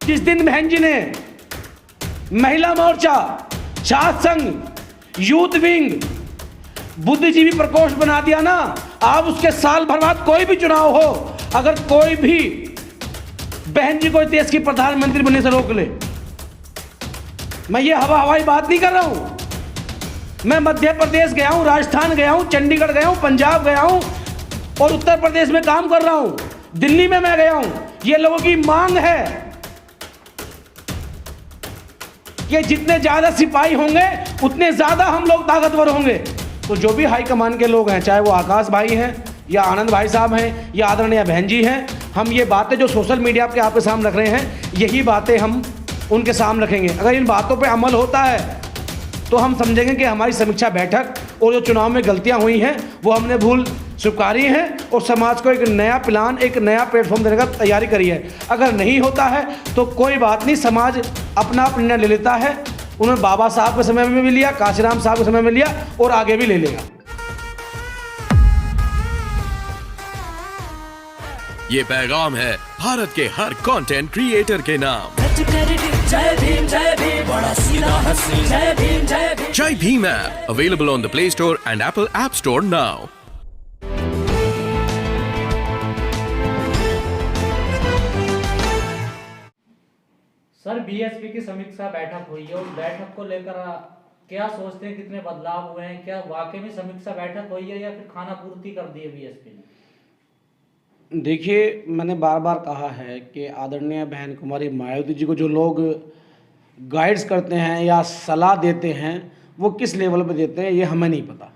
जिस दिन बहन जी ने महिला मोर्चा, छात्र संघ, यूथ विंग, बुद्धिजीवी प्रकोष्ठ बना दिया ना, आप उसके साल भर बाद कोई भी चुनाव हो, अगर कोई भी बहन जी को देश की प्रधानमंत्री बनने से रोक ले, मैं ये हवाई बात नहीं कर रहा हूं। मैं मध्य प्रदेश गया हूं, राजस्थान गया हूं, चंडीगढ़ गया हूं, पंजाब गया हूं और उत्तर प्रदेश में काम कर रहा हूं, दिल्ली में मैं गया हूं। ये लोगों की मांग है कि जितने ज्यादा सिपाही होंगे उतने ज्यादा हम लोग ताकतवर होंगे। तो जो भी हाईकमान के लोग हैं, चाहे वो आकाश भाई हैं या आनंद भाई साहब हैं या आदरणीय बहन जी हैं, हम ये बातें जो सोशल मीडिया पे आपके सामने रख रहे हैं, यही बातें हम उनके सामने रखेंगे। अगर इन बातों पे अमल होता है तो हम समझेंगे कि हमारी समीक्षा बैठक और जो चुनाव में गलतियां हुई हैं वो हमने भूल स्वीकारी हैं और समाज को एक नया प्लान, एक नया प्लेटफॉर्म देने का तैयारी करी है। अगर नहीं होता है तो कोई बात नहीं, समाज अपना निर्णय ले लेता है। उन्होंने बाबा साहब के समय में भी लिया, काशीराम साहब के समय में लिया और आगे भी ले लेगा। ये पैगाम है भारत के हर कंटेंट क्रिएटर के नाम। जय भीम बड़ा सीधा हंसी, जय भीम। जय Bhim app available on the play store and Apple app store now. Sir, BSP की समीक्षा बैठक हुई है, उस बैठक को लेकर क्या सोचते हैं, कितने बदलाव हुए हैं? क्या वाकई में समीक्षा बैठक हुई है या फिर खाना पूर्ति कर दी है बीएसपी ने? देखिए, मैंने बार बार कहा है कि आदरणीय बहन कुमारी मायावती जी को जो लोग गाइड्स करते हैं या सलाह देते हैं वो किस लेवल पे देते हैं ये हमें नहीं पता।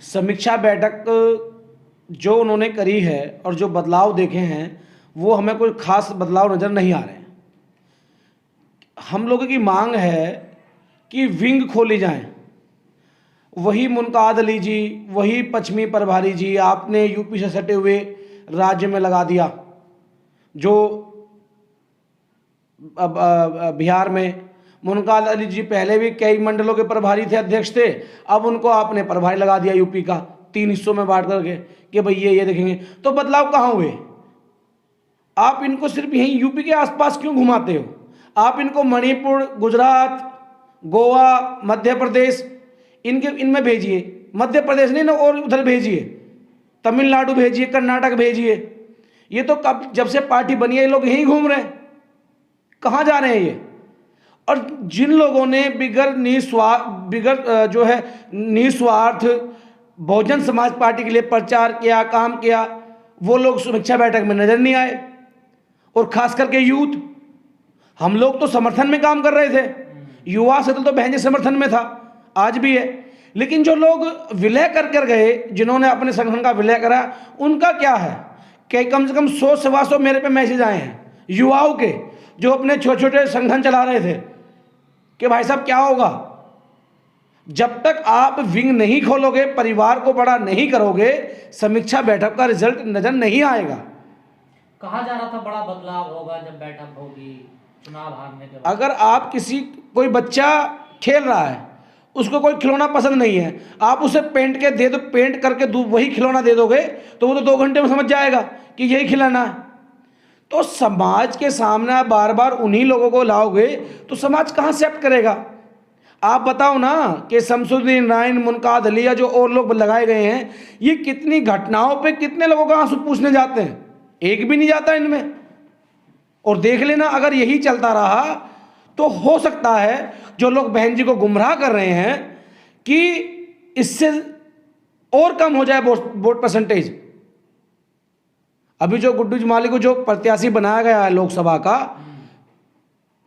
समीक्षा बैठक जो उन्होंने करी है और जो बदलाव देखे हैं वो हमें कोई ख़ास बदलाव नज़र नहीं आ रहे हैं। हम लोगों की मांग है कि विंग खोली जाएं। वही मुनकाद अली जी, वही पश्चिमी प्रभारी जी आपने यूपी से सटे हुए राज्य में लगा दिया, जो बिहार में मुनकाद अली जी पहले भी कई मंडलों के प्रभारी थे, अध्यक्ष थे, अब उनको आपने प्रभारी लगा दिया यूपी का 3 हिस्सों में बांट करके कि भाई ये देखेंगे। तो बदलाव कहाँ हुए? आप इनको सिर्फ यहीं यूपी के आसपास क्यों घुमाते हो? आप इनको मणिपुर, गुजरात, गोवा, मध्य प्रदेश इनमें भेजिए। मध्य प्रदेश नहीं ना, और उधर भेजिए, तमिलनाडु भेजिए, कर्नाटक भेजिए। ये तो कब जब से पार्टी बनी है ये लोग यहीं घूम रहे हैं। कहाँ जा रहे हैं ये? और जिन लोगों ने निस्वार्थ बहुजन समाज पार्टी के लिए प्रचार किया, काम किया, वो लोग समीक्षा बैठक में नजर नहीं आए। और खास करके यूथ, हम लोग तो समर्थन में काम कर रहे थे, युवा सेतु तो बहन जी समर्थन में था, आज भी है। लेकिन जो लोग विलय कर गए, जिन्होंने अपने संगठन का विलय करा, उनका क्या है कि कम से कम 100-125 मेरे पे मैसेज आए हैं युवाओं के, जो अपने छोटे छोटे संगठन चला रहे थे कि भाई साहब क्या होगा जब तक आप विंग नहीं खोलोगे, परिवार को बड़ा नहीं करोगे, समीक्षा बैठक का रिजल्ट नजर नहीं आएगा। कहा जा रहा था बड़ा बदलाव होगा जब बैठक होगी चुनाव हारने के बाद। अगर आप कोई बच्चा खेल रहा है, उसको कोई खिलौना पसंद नहीं है, आप उसे पेंट करके वही खिलौना दे दोगे तो वो तो 2 घंटे में समझ जाएगा कि यही खिलौना है। तो समाज के सामने आप बार बार उन्हीं लोगों को लाओगे तो समाज कहाँ एक्सेप्ट करेगा? आप बताओ ना कि शमसुद्दीन रायन, मुनकाद अली या जो और लोग लगाए गए हैं, ये कितनी घटनाओं पे कितने लोगों का आंसू पूछने जाते हैं? एक भी नहीं जाता इनमें। और देख लेना, अगर यही चलता रहा तो हो सकता है जो लोग बहन जी को गुमराह कर रहे हैं कि इससे और कम हो जाए वोट परसेंटेज। अभी जो गुड्डू जमाली को जो प्रत्याशी बनाया गया है लोकसभा का,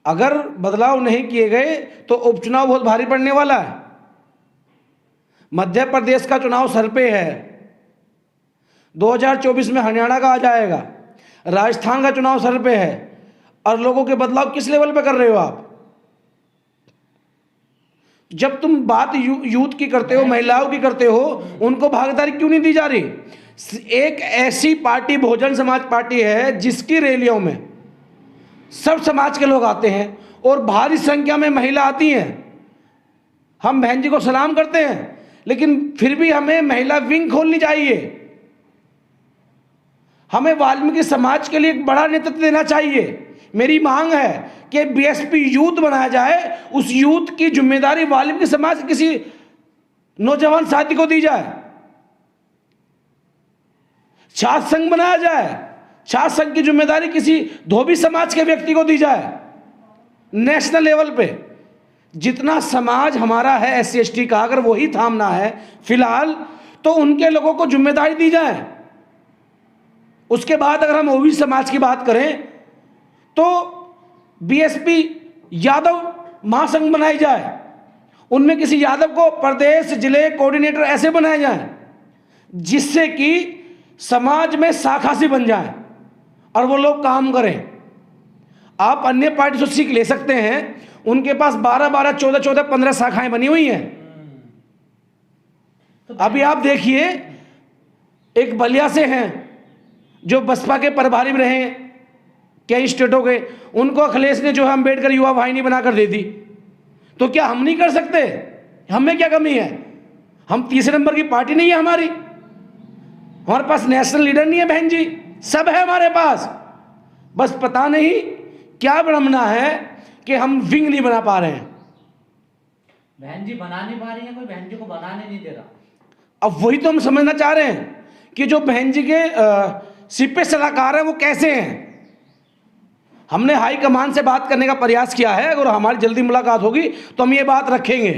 अगर बदलाव नहीं किए गए तो उपचुनाव बहुत भारी पड़ने वाला है। मध्य प्रदेश का चुनाव सर पे है, 2024 में हरियाणा का आ जाएगा, राजस्थान का चुनाव सर पे है, और लोगों के बदलाव किस लेवल पे कर रहे हो आप? जब तुम बात यूथ की करते हो, महिलाओं की करते हो, उनको भागीदारी क्यों नहीं दी जा रही? एक ऐसी पार्टी बहुजन समाज पार्टी है जिसकी रैलियों में सब समाज के लोग आते हैं और भारी संख्या में महिला आती हैं। हम बहन जी को सलाम करते हैं, लेकिन फिर भी हमें महिला विंग खोलनी चाहिए। हमें वाल्मीकि समाज के लिए एक बड़ा नेतृत्व देना चाहिए। मेरी मांग है कि बीएसपी यूथ बनाया जाए, उस यूथ की जिम्मेदारी वाल्मीकि समाज के किसी नौजवान साथी को दी जाए। छात्र संघ बनाया जाए, छात्र संघ की जिम्मेदारी किसी धोबी समाज के व्यक्ति को दी जाए। नेशनल लेवल पे जितना समाज हमारा है SC/ST का, अगर वही थामना है फिलहाल, तो उनके लोगों को जिम्मेदारी दी जाए। उसके बाद अगर हम OBC समाज की बात करें तो BSP यादव महासंघ बनाई जाए, उनमें किसी यादव को प्रदेश जिले कोऑर्डिनेटर ऐसे बनाए जाएं जिससे कि समाज में शाखा सी बन जाए और वो लोग काम करें। आप अन्य पार्टी से सीख ले सकते हैं, उनके पास 12-12, 14-14, 15 शाखाएं बनी हुई हैं। अभी आप देखिए, एक बलिया से हैं जो बसपा के प्रभारी रहे कई स्टेटों के, उनको अखिलेश ने जो है अम्बेडकर युवा वाहिनी बनाकर दे दी। तो क्या हम नहीं कर सकते? हमें क्या कमी है? हम तीसरे नंबर की पार्टी नहीं है हमारी? हमारे पास नेशनल लीडर नहीं है बहन जी, सब है हमारे पास। बस पता नहीं क्या विडंबना है कि हम विंग नहीं बना पा रहे हैं। बहन जी बना नहीं पा रही है, कोई बहन जी को बनाने नहीं दे रहा। अब वही तो हम समझना चाह रहे हैं कि जो बहन जी के सिपे सलाहकार हैं वो कैसे हैं। हमने हाई कमान से बात करने का प्रयास किया है, अगर हमारी जल्दी मुलाकात होगी तो हम ये बात रखेंगे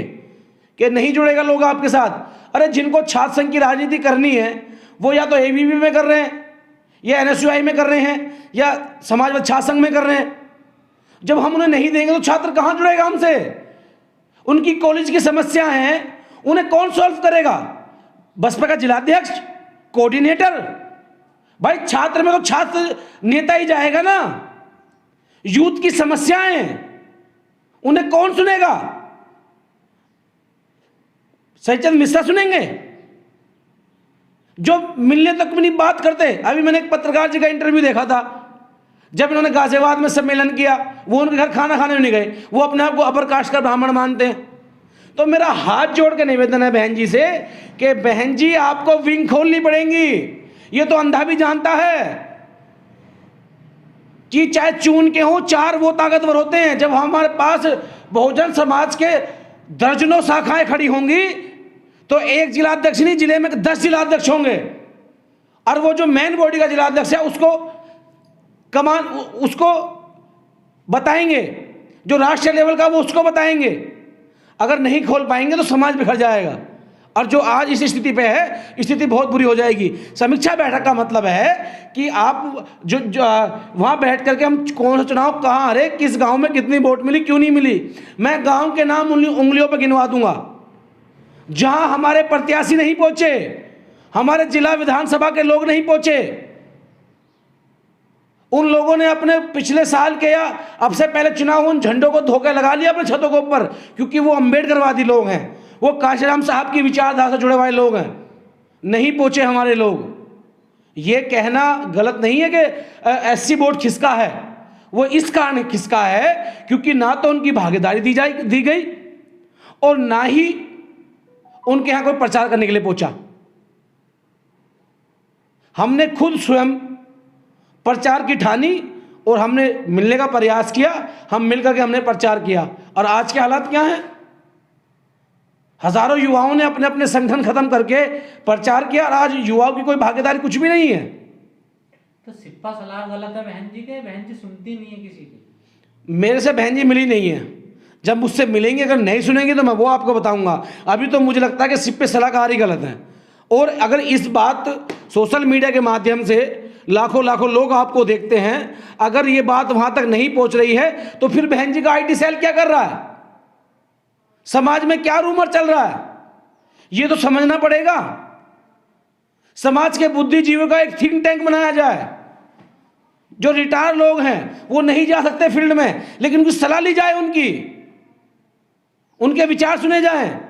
कि नहीं जुड़ेगा लोग आपके साथ। अरे जिनको छात्र संघ की राजनीति करनी है वो या तो ABP में कर रहे हैं, या NSUI में कर रहे हैं, या समाजवादी छात्र संघ में कर रहे हैं। जब हम उन्हें नहीं देंगे तो छात्र कहाँ जुड़ेगा हमसे? उनकी कॉलेज की समस्या हैं, उन्हें कौन सॉल्व करेगा? बसपा का जिलाध्यक्ष, कोऑर्डिनेटर? भाई छात्र में तो छात्र नेता ही जाएगा ना। यूथ की समस्याएं उन्हें कौन सुनेगा? सहीचंद मिश्रा सुनेंगे जो मिलने तक भी नहीं बात करते। अभी मैंने एक पत्रकार जी का इंटरव्यू देखा था, जब इन्होंने गाजियाबाद में सम्मेलन किया, वो उनके घर खाना खाने नहीं गए, वो अपने आप को अपर कास्ट का ब्राह्मण मानते हैं। तो मेरा हाथ जोड़ के निवेदन है बहन जी से कि बहन जी आपको विंग खोलनी पड़ेगी। ये तो अंधा भी जानता है कि चाहे चून के हो चार वो ताकतवर होते हैं। जब हमारे पास बहुजन समाज के दर्जनों शाखाएं खड़ी होंगी तो एक जिलाध्यक्ष नहीं, जिले में 10 जिलाध्यक्ष होंगे, और वो जो मेन बॉडी का जिलाध्यक्ष है उसको बताएंगे, जो राष्ट्रीय लेवल का वो उसको बताएंगे। अगर नहीं खोल पाएंगे तो समाज बिखर जाएगा, और जो आज इस स्थिति पे है स्थिति बहुत बुरी हो जाएगी। समीक्षा बैठक का मतलब है कि आप जो वहाँ बैठ करके हम कौन सा चुनाव कहाँ हरे, किस गांव में कितनी वोट मिली, क्यों नहीं मिली, मैं गांव के नाम उंगलियों पर गिनवा दूंगा। जहां हमारे प्रत्याशी नहीं पहुंचे, हमारे जिला विधानसभा के लोग नहीं पहुंचे, उन लोगों ने अपने पिछले साल के या अब से पहले चुनाव उन झंडों को धोखे लगा लिया अपने छतों के ऊपर, क्योंकि वो अम्बेडकरवादी लोग हैं, वो काशीराम साहब की विचारधारा से जुड़े हुए लोग हैं। नहीं पहुंचे हमारे लोग। ये कहना गलत नहीं है कि SC वोट खिसका है, वो इस कारण खिसका है क्योंकि ना तो उनकी भागीदारी दी गई और ना ही उनके यहां कोई प्रचार करने के लिए पहुंचा। हमने खुद स्वयं प्रचार की ठानी और हमने मिलने का प्रयास किया, हम मिलकर के हमने प्रचार किया, और आज के हालात क्या हैं? हजारों युवाओं ने अपने अपने संगठन खत्म करके प्रचार किया, और आज युवाओं की कोई भागीदारी कुछ भी नहीं है। तो सिप्पा सलाह गलत है बहन जी के? बहन जी सुनती नहीं है किसी की? मेरे से बहन जी मिली नहीं है, जब मुझसे मिलेंगे अगर नहीं सुनेंगे तो मैं वो आपको बताऊंगा। अभी तो मुझे लगता है कि सिप्पे सलाहकार ही गलत हैं, और अगर इस बात सोशल मीडिया के माध्यम से लाखों लाखों लोग आपको देखते हैं, अगर ये बात वहां तक नहीं पहुंच रही है तो फिर बहन जी का IT सेल क्या कर रहा है? समाज में क्या रूमर चल रहा है? ये तो समझना पड़ेगा। समाज के बुद्धिजीवियों का एक थिंक टैंक बनाया जाए। जो रिटायर लोग हैं वो नहीं जा सकते फील्ड में, लेकिन उनकी सलाह ली जाए, उनके विचार सुने जाएं।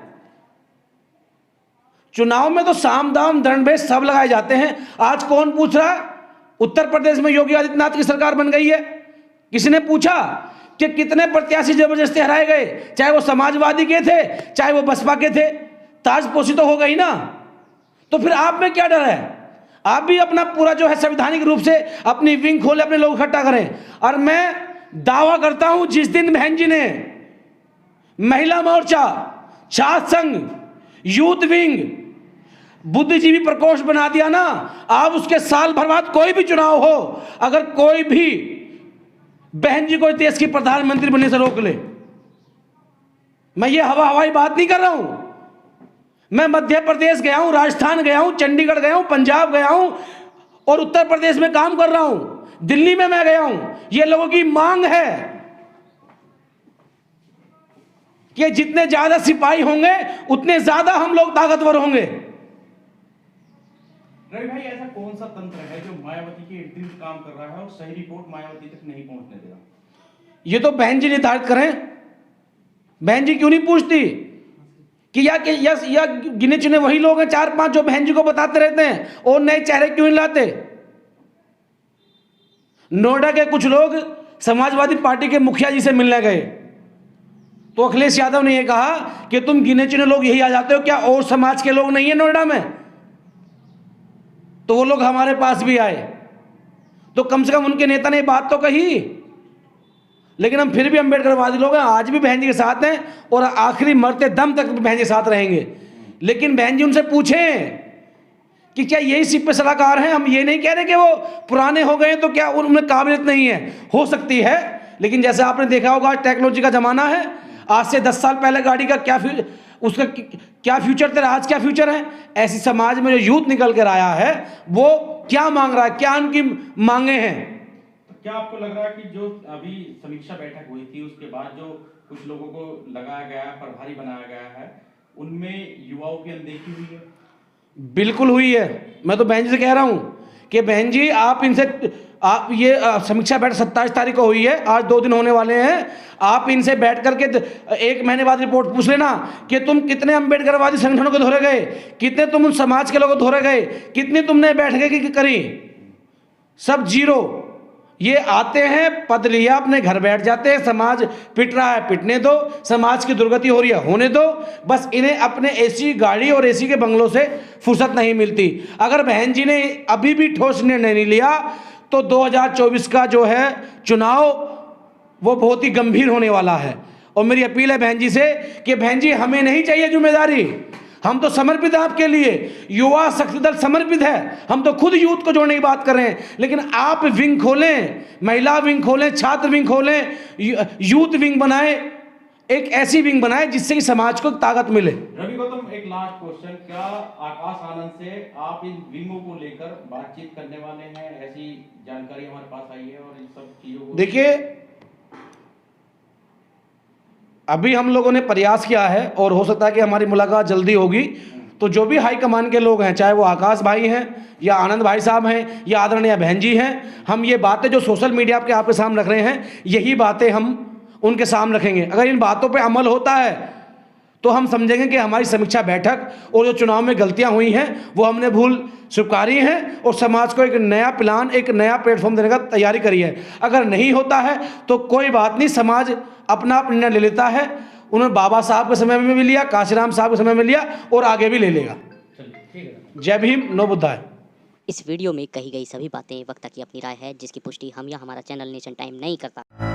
चुनाव में तो साम दाम दंड भेद सब लगाए जाते हैं। आज कौन पूछ रहा है? उत्तर प्रदेश में योगी आदित्यनाथ की सरकार बन गई है, किसी ने पूछा कि कितने प्रत्याशी जबरदस्ती हराए गए? चाहे वो समाजवादी के थे, चाहे वो बसपा के थे, ताजपोशी तो हो गई ना। तो फिर आप में क्या डर है? आप भी अपना पूरा जो है संवैधानिक रूप से अपनी विंग खोले, अपने लोग इकट्ठा करें। और मैं दावा करता हूं जिस दिन बहन जी ने महिला मोर्चा, छात्र संघ, यूथ विंग, बुद्धिजीवी प्रकोष्ठ बना दिया ना, आप उसके साल भर बाद कोई भी चुनाव हो, अगर कोई भी बहन जी को देश की प्रधानमंत्री बनने से रोक ले, मैं ये हवाई बात नहीं कर रहा हूं। मैं मध्य प्रदेश गया हूं, राजस्थान गया हूं, चंडीगढ़ गया हूं, पंजाब गया हूं और उत्तर प्रदेश में काम कर रहा हूं, दिल्ली में मैं गया हूं। ये लोगों की मांग है कि जितने ज्यादा सिपाही होंगे उतने ज्यादा हम लोग ताकतवर होंगे। रवि भाई, ऐसा कौन सा तंत्र है जो मायावती के इर्द गिर्द काम कर रहा है और सही रिपोर्ट मायावती तक नहीं पहुंचने देगा? ये तो बहन जी निर्धारित करें। बहन जी क्यों नहीं पूछती कि या गिने चुने वही लोग हैं 4-5 जो बहन जी को बताते रहते हैं, और नए चेहरे क्यों नहीं लाते? नोएडा के कुछ लोग समाजवादी पार्टी के मुखिया जी से मिलने गए तो अखिलेश यादव ने यह कहा कि तुम गिने चुने लोग यही आ जाते हो, क्या और समाज के लोग नहीं है नोएडा में? तो वो लोग हमारे पास भी आए, तो कम से कम उनके नेता ने बात तो कही। लेकिन हम फिर भी अम्बेडकरवादी लोग हैं, आज भी बहन जी के साथ हैं और आखिरी मरते दम तक बहन जी के साथ रहेंगे। लेकिन बहन जी उनसे पूछें कि क्या यही सिपह सलाहकार हैं? हम ये नहीं कह रहे कि वो पुराने हो गए तो क्या उनमें काबिलियत नहीं है, हो सकती है, लेकिन जैसे आपने देखा होगा टेक्नोलॉजी का जमाना है। आज से 10 साल पहले गाड़ी का उसका क्या फ्यूचर था, आज क्या फ्यूचर है? ऐसी समाज में जो यूथ निकल कर आया है वो क्या मांग रहा है, क्या उनकी मांगे हैं? तो क्या आपको लग रहा है कि जो अभी समीक्षा बैठक हुई थी उसके बाद जो कुछ लोगों को लगाया गया है, प्रभारी बनाया गया है, उनमें युवाओं की अनदेखी हुई है? बिल्कुल हुई है। मैं तो बहन जी से कह रहा हूं कि बहन जी आप ये समीक्षा बैठक 27 तारीख को हुई है, आज 2 दिन होने वाले हैं। आप इनसे बैठ करके 1 महीने बाद रिपोर्ट पूछ लेना कि तुम कितने अम्बेडकरवादी संगठनों को धोरे गए, कितने तुम उन समाज के लोगों को धोरे गए, कितनी तुमने बैठकें करी। सब जीरो। ये आते हैं, पद लिया, अपने घर बैठ जाते हैं। समाज पिट रहा है, पिटने दो। समाज की दुर्गति हो रही है, होने दो। बस इन्हें अपने एसी गाड़ी और एसी के बंगलों से फुर्सत नहीं मिलती। अगर बहन जी ने अभी भी ठोस निर्णय नहीं लिया तो 2024 का जो है चुनाव वो बहुत ही गंभीर होने वाला है। और मेरी अपील है बहन जी से कि बहन जी हमें नहीं चाहिए जिम्मेदारी, हम तो समर्पित हैं आपके लिए। युवा शक्ति दल समर्पित है, हम तो खुद यूथ को जोड़ने की बात कर रहे हैं। लेकिन आप विंग खोलें, महिला विंग खोलें, छात्र विंग खोलें, यूथ विंग बनाएं, एक ऐसी विंग बनाएं जिससे कि समाज को ताकत मिले। रवि गौतम, एक लास्ट क्वेश्चन, क्या आकाश आनंद से आप इन विंगों को लेकर बातचीत करने वाले हैं? ऐसी जानकारी हमारे पास आई है और इन सब चीजों को देखिए, अभी हम लोगों ने प्रयास किया है और हो सकता है कि हमारी मुलाकात जल्दी होगी। तो जो भी हाईकमान के लोग हैं, चाहे वो आकाश भाई हैं या आनंद भाई साहब हैं या आदरणीय बहन जी हैं, हम ये बातें जो सोशल मीडिया पे आपके सामने रख रहे हैं, यही बातें हम उनके सामने रखेंगे। अगर इन बातों पे अमल होता है तो हम समझेंगे कि हमारी समीक्षा बैठक और जो चुनाव में गलतियां हुई हैं वो हमने भूल स्वीकारी हैं और समाज को एक नया प्लान, एक नया प्लेटफॉर्म देने का तैयारी करी है। अगर नहीं होता है तो कोई बात नहीं, समाज अपना निर्णय ले लेता है। उन्होंने बाबा साहब के समय में भी लिया, काशीराम साहब के समय में लिया और आगे भी ले लेगा। जय भीम, नो बुद्धाय। इस वीडियो में कही गई सभी बातें वक्ता की अपनी राय है, जिसकी पुष्टि हम या हमारा चैनल नेशन टाइम नहीं करता।